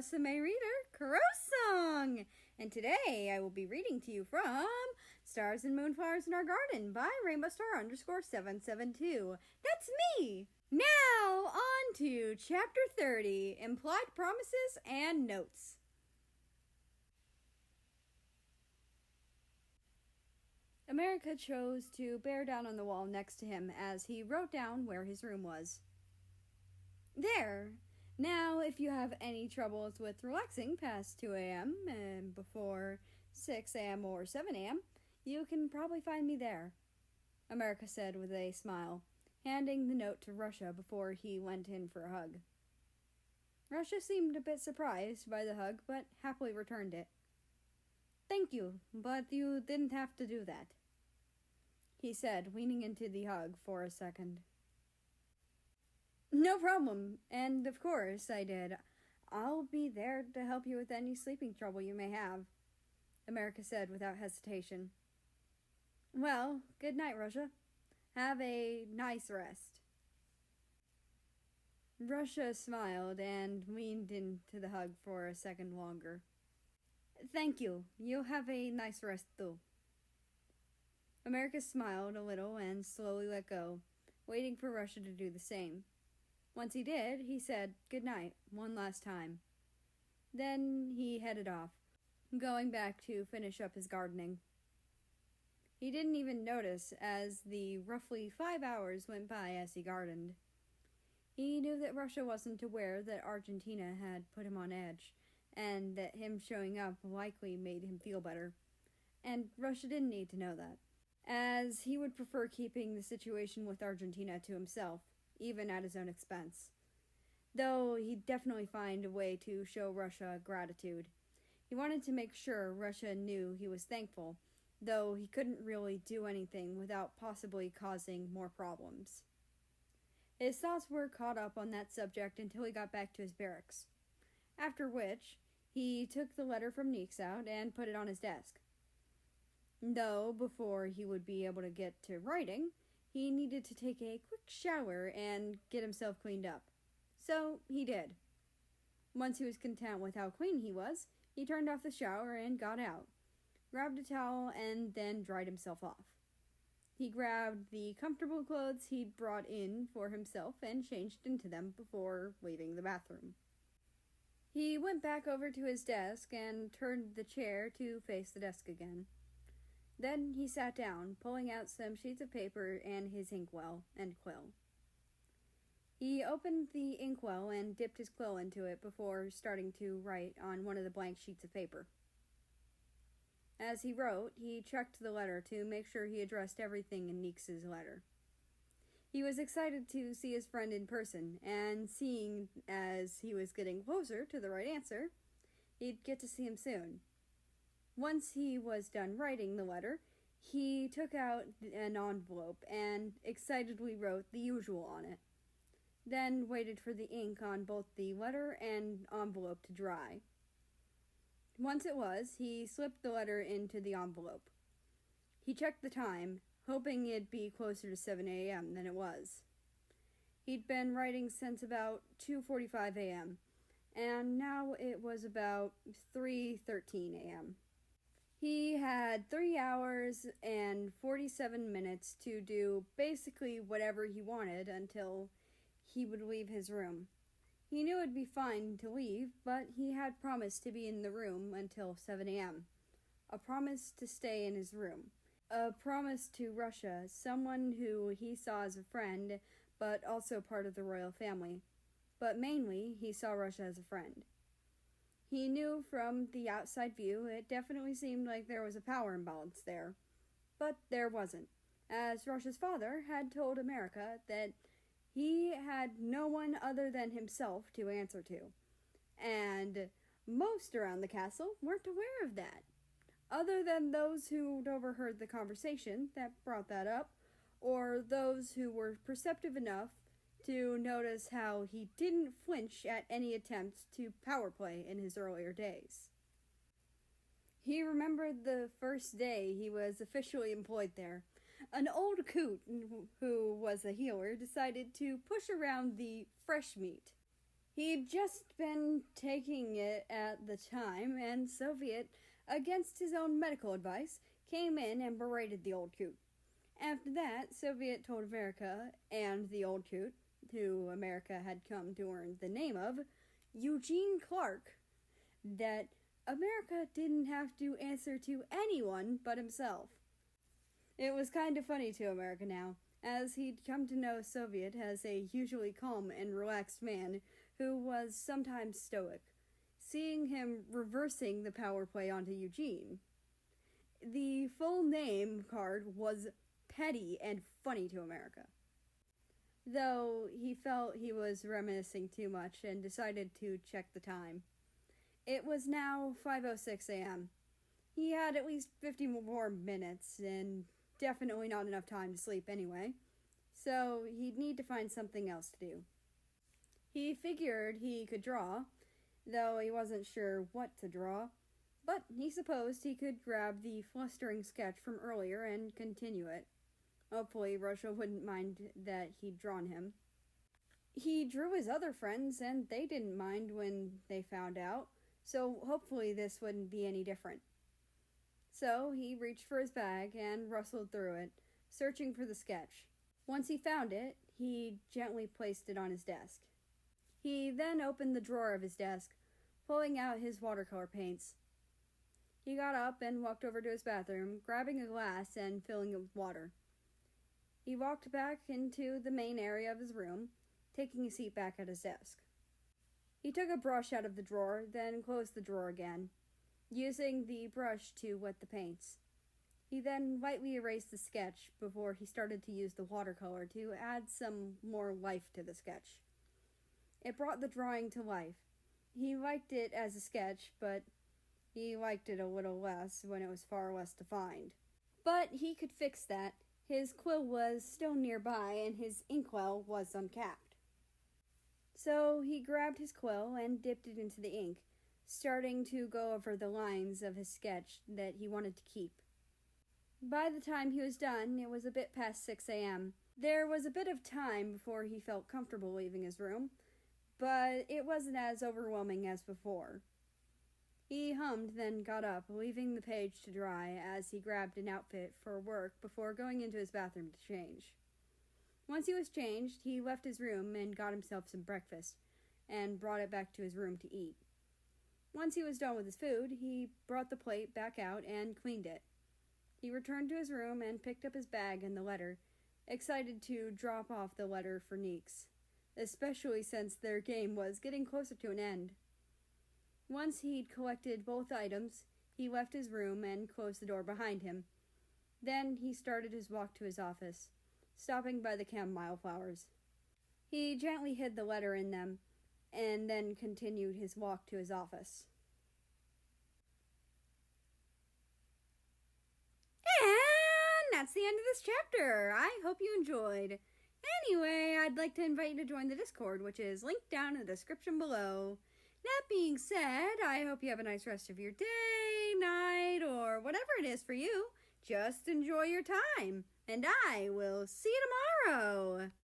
Rusame reader, Kurosong! And today I will be reading to you from Stars and Moonflowers in Our Garden by RainbowStar_772. That's me! Now, on to Chapter 30, Implied Promises and Notes. America chose to bear down on the wall next to him as he wrote down where his room was. There! Now, if you have any troubles with relaxing past 2 a.m. and before 6 a.m. or 7 a.m., you can probably find me there, America said with a smile, handing the note to Russia before he went in for a hug. Russia seemed a bit surprised by the hug, but happily returned it. "Thank you, but you didn't have to do that," he said, leaning into the hug for a second. "No problem, and of course I did. I'll be there to help you with any sleeping trouble you may have," America said without hesitation. "Well, good night, Russia. Have a nice rest." Russia smiled and leaned into the hug for a second longer. "Thank you. You have a nice rest, too." America smiled a little and slowly let go, waiting for Russia to do the same. Once he did, he said good night one last time. Then he headed off, going back to finish up his gardening. He didn't even notice as the roughly 5 hours went by as he gardened. He knew that Russia wasn't aware that Argentina had put him on edge, and that him showing up likely made him feel better. And Russia didn't need to know that, as he would prefer keeping the situation with Argentina to himself, even at his own expense. Though he'd definitely find a way to show Russia gratitude. He wanted to make sure Russia knew he was thankful, though he couldn't really do anything without possibly causing more problems. His thoughts were caught up on that subject until he got back to his barracks, after which he took the letter from Neeks out and put it on his desk. Though before he would be able to get to writing, he needed to take a quick shower and get himself cleaned up. So he did. Once he was content with how clean he was, he turned off the shower and got out, grabbed a towel, and then dried himself off. He grabbed the comfortable clothes he'd brought in for himself and changed into them before leaving the bathroom. He went back over to his desk and turned the chair to face the desk again. Then he sat down, pulling out some sheets of paper and his inkwell and quill. He opened the inkwell and dipped his quill into it before starting to write on one of the blank sheets of paper. As he wrote, he checked the letter to make sure he addressed everything in Neeks' letter. He was excited to see his friend in person, and seeing as he was getting closer to the right answer, he'd get to see him soon. Once he was done writing the letter, he took out an envelope and excitedly wrote the usual on it, then waited for the ink on both the letter and envelope to dry. Once it was, he slipped the letter into the envelope. He checked the time, hoping it'd be closer to 7 a.m. than it was. He'd been writing since about 2:45 a.m., and now it was about 3:13 a.m. He had 3 hours and 47 minutes to do basically whatever he wanted until he would leave his room. He knew it'd be fine to leave, but he had promised to be in the room until 7 a.m. A promise to stay in his room. A promise to Russia, someone who he saw as a friend, but also part of the royal family. But mainly, he saw Russia as a friend. He knew from the outside view it definitely seemed like there was a power imbalance there. But there wasn't, as Russia's father had told America that he had no one other than himself to answer to. And most around the castle weren't aware of that, other than those who'd overheard the conversation that brought that up, or those who were perceptive enough to notice how he didn't flinch at any attempts to power play in his earlier days. He remembered the first day he was officially employed there. An old coot who was a healer decided to push around the fresh meat He'd just been taking it at the time, and Soviet, against his own medical advice, came in and berated the old coot. After that, Soviet told America and the old coot, who America had come to earn the name of, Eugene Clark, that America didn't have to answer to anyone but himself. It was kind of funny to America now, as he'd come to know Soviet as a usually calm and relaxed man who was sometimes stoic, seeing him reversing the power play onto Eugene. The full name card was petty and funny to America, though he felt he was reminiscing too much and decided to check the time. It was now 5:06 a.m. He had at least 50 more minutes, and definitely not enough time to sleep anyway, so he'd need to find something else to do. He figured he could draw, though he wasn't sure what to draw, but he supposed he could grab the flustering sketch from earlier and continue it. Hopefully Russia wouldn't mind that he'd drawn him. He drew his other friends, and they didn't mind when they found out, so hopefully this wouldn't be any different. So he reached for his bag and rustled through it, searching for the sketch. Once he found it, he gently placed it on his desk. He then opened the drawer of his desk, pulling out his watercolor paints. He got up and walked over to his bathroom, grabbing a glass and filling it with water. He walked back into the main area of his room, taking a seat back at his desk. He took a brush out of the drawer, then closed the drawer again, using the brush to wet the paints. He then lightly erased the sketch before he started to use the watercolor to add some more life to the sketch. It brought the drawing to life. He liked it as a sketch, but he liked it a little less when it was far less defined. But he could fix that. His quill was still nearby, and his inkwell was uncapped. So he grabbed his quill and dipped it into the ink, starting to go over the lines of his sketch that he wanted to keep. By the time he was done, it was a bit past 6 a.m. There was a bit of time before he felt comfortable leaving his room, but it wasn't as overwhelming as before. He hummed, then got up, leaving the page to dry as he grabbed an outfit for work before going into his bathroom to change. Once he was changed, he left his room and got himself some breakfast, and brought it back to his room to eat. Once he was done with his food, he brought the plate back out and cleaned it. He returned to his room and picked up his bag and the letter, excited to drop off the letter for Neeks, especially since their game was getting closer to an end. Once he'd collected both items, he left his room and closed the door behind him. Then he started his walk to his office, stopping by the chamomile flowers. He gently hid the letter in them, and then continued his walk to his office. And that's the end of this chapter. I hope you enjoyed. Anyway, I'd like to invite you to join the Discord, which is linked down in the description below. That being said, I hope you have a nice rest of your day, night, or whatever it is for you. Just enjoy your time, and I will see you tomorrow.